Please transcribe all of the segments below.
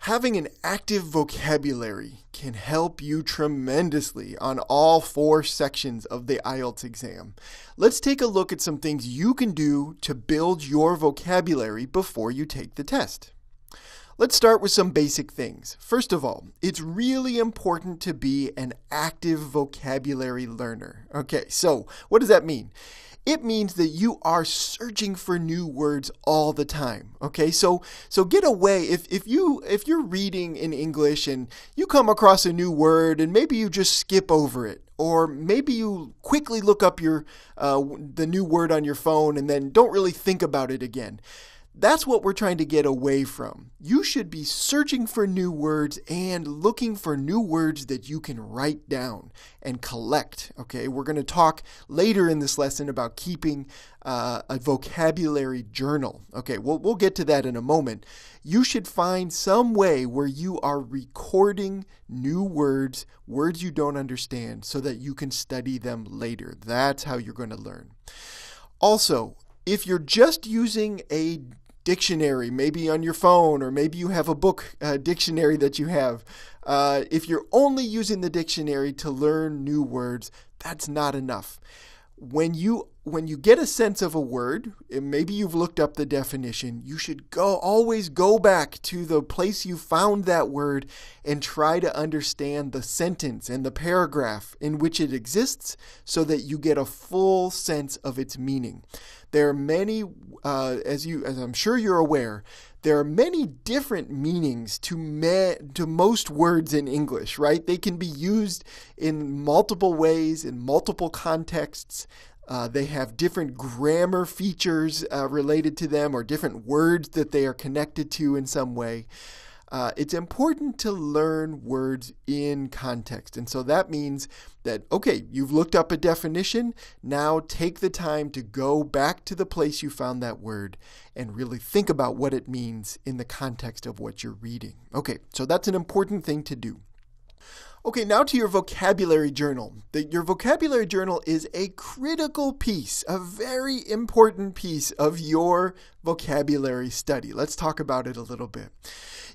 Having an active vocabulary can help you tremendously on all 4 sections of the IELTS exam. Let's take a look at some things you can do to build your vocabulary before you take the test. Let's start with some basic things. First of all, it's really important to be an active vocabulary learner. Okay, so what does that mean? It means that you are searching for new words all the time. Okay, so get away. If you're reading in English and you come across a new word and maybe you just skip over it, or maybe you quickly look up the new word on your phone and then don't really think about it again. That's what we're trying to get away from. You should be searching for new words and looking for new words that you can write down and collect. Okay, we're going to talk later in this lesson about keeping a vocabulary journal. Okay, we'll get to that in a moment. You should find some way where you are recording new words you don't understand, so that you can study them later. That's how you're going to learn. Also, if you're just using a dictionary, maybe on your phone, or maybe you have a book dictionary that you have. If you're only using the dictionary to learn new words, that's not enough. When you get a sense of a word, and maybe you've looked up the definition, you should always go back to the place you found that word and try to understand the sentence and the paragraph in which it exists, so that you get a full sense of its meaning. There are many, as I'm sure you're aware, there are many different meanings to most words in English, right? They can be used in multiple ways, in multiple contexts. They have different grammar features related to them, or different words that they are connected to in some way. It's important to learn words in context. And so that means that, okay, you've looked up a definition. Now take the time to go back to the place you found that word and really think about what it means in the context of what you're reading. Okay, so that's an important thing to do. Okay, now to your vocabulary journal. Your vocabulary journal is a critical piece, a very important piece of your vocabulary study. Let's talk about it a little bit.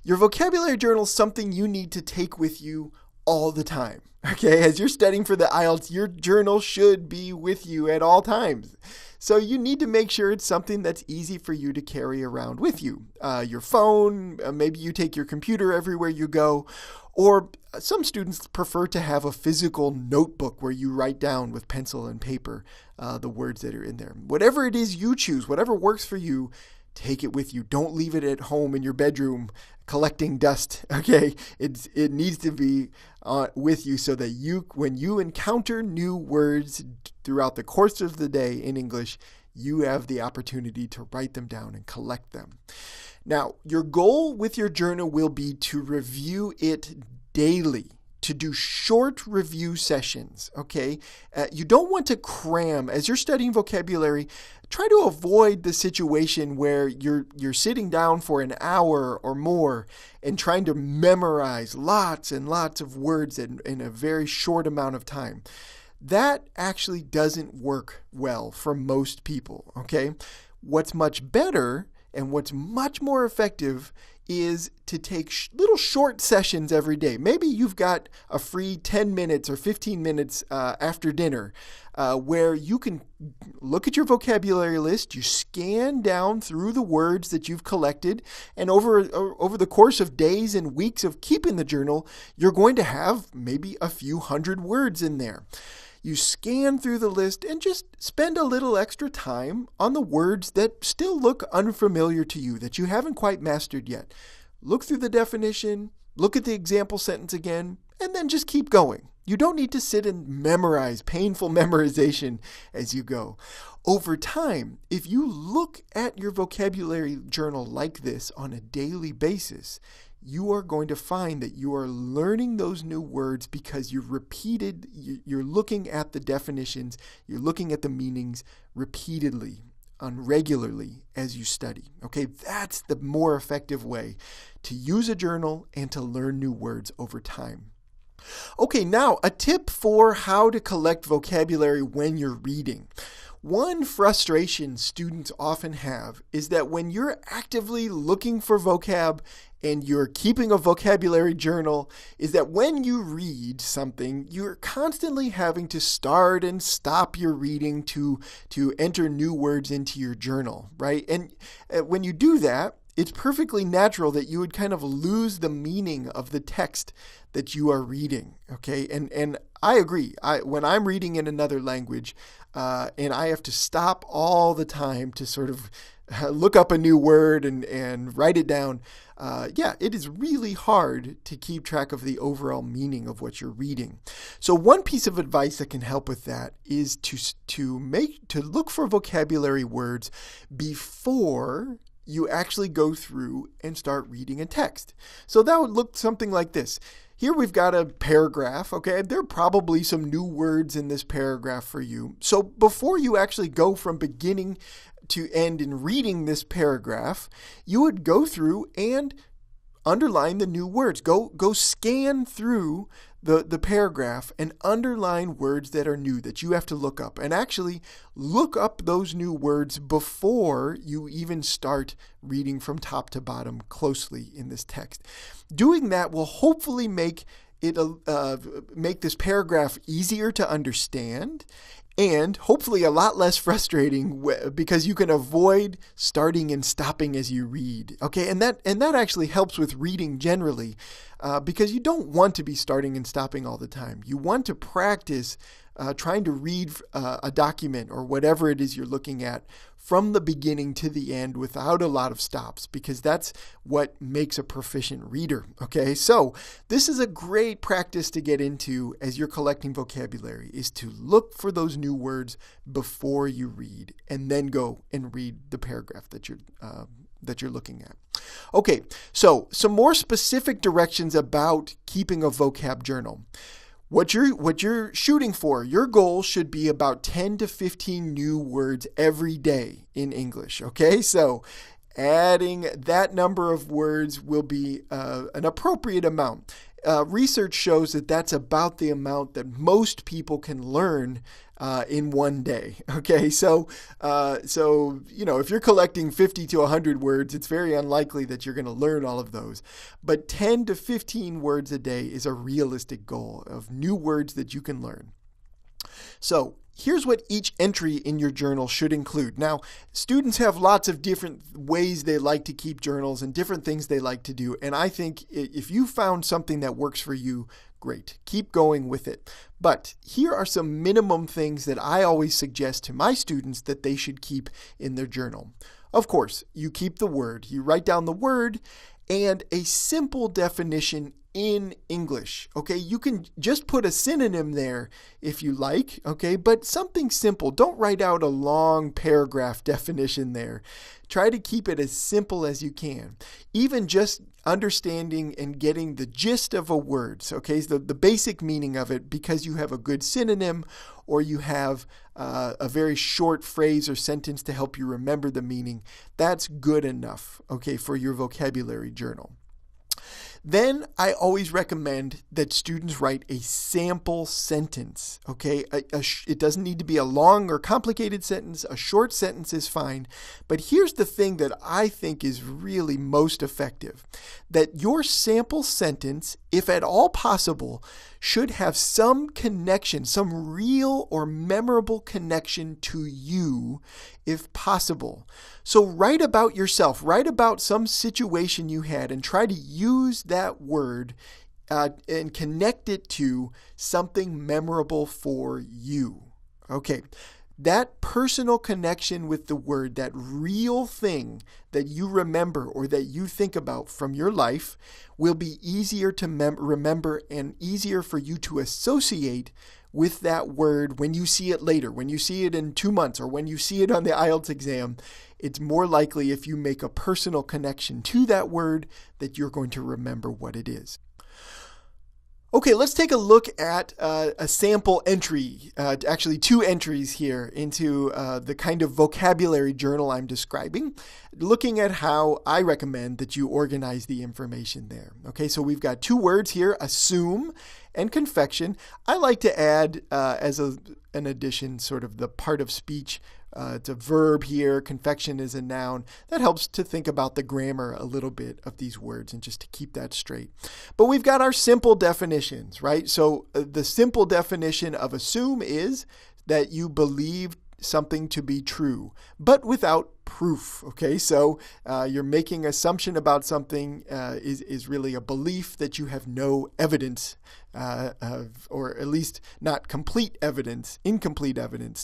Your vocabulary journal is something you need to take with you all the time. Okay, as you're studying for the IELTS, your journal should be with you at all times. So you need to make sure it's something that's easy for you to carry around with you. Your phone, maybe you take your computer everywhere you go, or some students prefer to have a physical notebook where you write down with pencil and paper the words that are in there. Whatever it is you choose, whatever works for you, take it with you. Don't leave it at home in your bedroom collecting dust, okay? It needs to be with you, so that when you encounter new words throughout the course of the day in English, you have the opportunity to write them down and collect them. Now, your goal with your journal will be to review it daily, to do short review sessions, okay? You don't want to cram. As you're studying vocabulary, try to avoid the situation where you're sitting down for an hour or more and trying to memorize lots and lots of words in a very short amount of time. That actually doesn't work well for most people, okay? What's much better and what's much more effective is to take little short sessions every day. Maybe you've got a free 10 minutes or 15 minutes after dinner where you can look at your vocabulary list, you scan down through the words that you've collected, and over the course of days and weeks of keeping the journal, you're going to have maybe a few hundred words in there. You scan through the list and just spend a little extra time on the words that still look unfamiliar to you, that you haven't quite mastered yet. Look through the definition, look at the example sentence again, and then just keep going. You don't need to sit and memorize, painful memorization as you go. Over time, if you look at your vocabulary journal like this on a daily basis, you are going to find that you are learning those new words because you're looking at the definitions, you're looking at the meanings repeatedly, regularly as you study. Okay, that's the more effective way to use a journal and to learn new words over time. Okay, now a tip for how to collect vocabulary when you're reading. One frustration students often have is that when you're actively looking for vocab and you're keeping a vocabulary journal, is that when you read something, you're constantly having to start and stop your reading to enter new words into your journal, right? And when you do that, it's perfectly natural that you would kind of lose the meaning of the text that you are reading, okay? And I agree. When I'm reading in another language, and I have to stop all the time to sort of look up a new word and write it down, it is really hard to keep track of the overall meaning of what you're reading. So one piece of advice that can help with that is to look for vocabulary words before you actually go through and start reading a text. So that would look something like this. Here we've got a paragraph, okay? There are probably some new words in this paragraph for you. So before you actually go from beginning to end in reading this paragraph, you would go through and underline the new words. Go scan through the paragraph and underline words that are new that you have to look up, and actually look up those new words before you even start reading from top to bottom closely in this text. Doing that will hopefully make this paragraph easier to understand, and hopefully a lot less frustrating because you can avoid starting and stopping as you read. Okay, and that actually helps with reading generally, because you don't want to be starting and stopping all the time. You want to practice trying to read a document or whatever it is you're looking at from the beginning to the end without a lot of stops, because that's what makes a proficient reader. Okay, so this is a great practice to get into as you're collecting vocabulary, is to look for those new words before you read, and then go and read the paragraph that you're looking at. Okay, so some more specific directions about keeping a vocab journal. What you're shooting for, your goal should be about 10 to 15 new words every day in English, okay? So adding that number of words will be an appropriate amount. Research shows that that's about the amount that most people can learn in one day. Okay, so if you're collecting 50 to 100 words, it's very unlikely that you're going to learn all of those. But 10 to 15 words a day is a realistic goal of new words that you can learn. So here's what each entry in your journal should include. Now, students have lots of different ways they like to keep journals and different things they like to do. And I think if you found something that works for you, great. Keep going with it. But here are some minimum things that I always suggest to my students that they should keep in their journal. Of course, you keep the word. You write down the word and a simple definition in English. Okay, you can just put a synonym there if you like, okay, but something simple. Don't write out a long paragraph definition there. Try to keep it as simple as you can. Even just understanding and getting the gist of a word, okay, the basic meaning of it, because you have a good synonym or you have a very short phrase or sentence to help you remember the meaning, that's good enough, okay, for your vocabulary journal. Then I always recommend that students write a sample sentence, okay? It doesn't need to be a long or complicated sentence. A short sentence is fine. But here's the thing that I think is really most effective, that your sample sentence, if at all possible, should have some connection, some real or memorable connection to you, if possible. So write about yourself, write about some situation you had, and try to use that word and connect it to something memorable for you. Okay, that personal connection with the word, that real thing that you remember or that you think about from your life, will be easier to remember and easier for you to associate with that word when you see it later, when you see it in 2 months, or when you see it on the IELTS exam. It's more likely, if you make a personal connection to that word, that you're going to remember what it is. Okay, let's take a look at a sample entry, actually two entries here into the kind of vocabulary journal I'm describing, looking at how I recommend that you organize the information there. Okay, so we've got two words here, assume and confection. I like to add as an addition sort of the part of speech. It's a verb here. Confection is a noun. That helps to think about the grammar a little bit of these words and just to keep that straight. But we've got our simple definitions, right? So the simple definition of assume is that you believe something to be true, but without proof. Okay, so you're making assumption about something is really a belief that you have no evidence or at least not incomplete evidence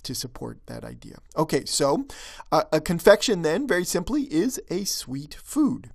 to support that idea. Okay, so a confection then, very simply, is a sweet food.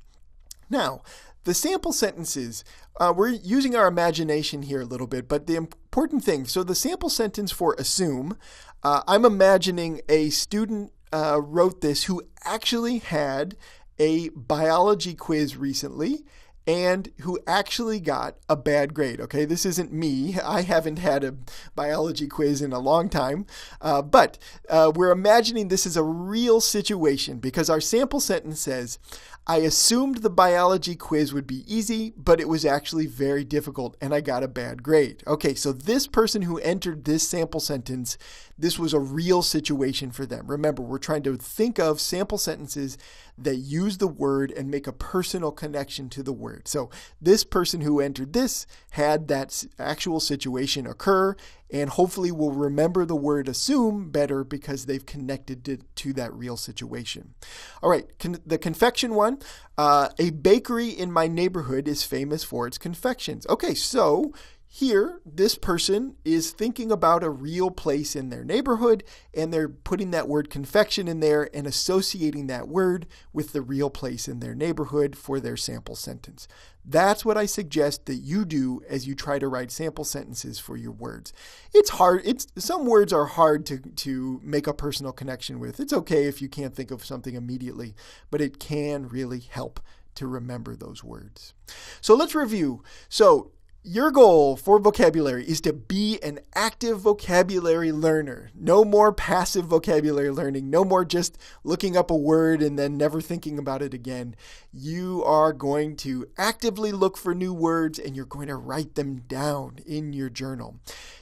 Now, the sample sentences, we're using our imagination here a little bit, but the important thing, so the sample sentence for assume, I'm imagining a student wrote this who actually had a biology quiz recently and who actually got a bad grade. Okay, this isn't me. I haven't had a biology quiz in a long time, but we're imagining this is a real situation because our sample sentence says, I assumed the biology quiz would be easy, but it was actually very difficult and I got a bad grade. Okay, so this person who entered this sample sentence, this was a real situation for them. Remember, we're trying to think of sample sentences that use the word and make a personal connection to the word. So this person who entered this had that actual situation occur and hopefully will remember the word assume better because they've connected it to that real situation. All right, the confection one, a bakery in my neighborhood is famous for its confections. Okay, so here, this person is thinking about a real place in their neighborhood, and they're putting that word confection in there and associating that word with the real place in their neighborhood for their sample sentence. That's what I suggest that you do as you try to write sample sentences for your words. It's hard. Some words are hard to make a personal connection with. It's okay if you can't think of something immediately, but it can really help to remember those words. So let's review. So your goal for vocabulary is to be an active vocabulary learner. No more passive vocabulary learning. No more just looking up a word and then never thinking about it again. You are going to actively look for new words and you're going to write them down in your journal.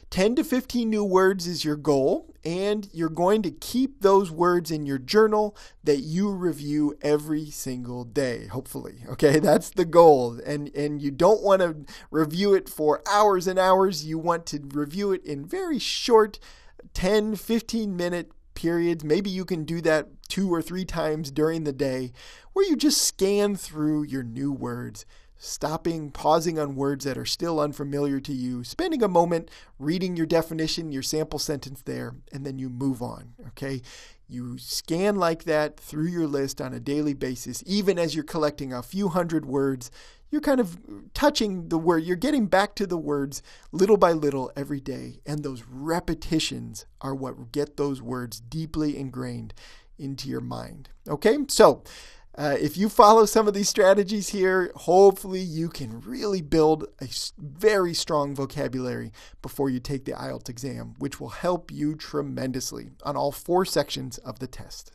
10 to 15 new words is your goal, and you're going to keep those words in your journal that you review every single day, hopefully. Okay, that's the goal. And you don't want to review it for hours and hours. You want to review it in very short 10, 15-minute periods. Maybe you can do that 2 or 3 times during the day where you just scan through your new words, stopping, pausing on words that are still unfamiliar to you, spending a moment reading your definition, your sample sentence there, and then you move on, okay? You scan like that through your list on a daily basis. Even as you're collecting a few hundred words, you're kind of touching the word. You're getting back to the words little by little every day, and those repetitions are what get those words deeply ingrained into your mind, okay? So, if you follow some of these strategies here, hopefully you can really build a very strong vocabulary before you take the IELTS exam, which will help you tremendously on all 4 sections of the test.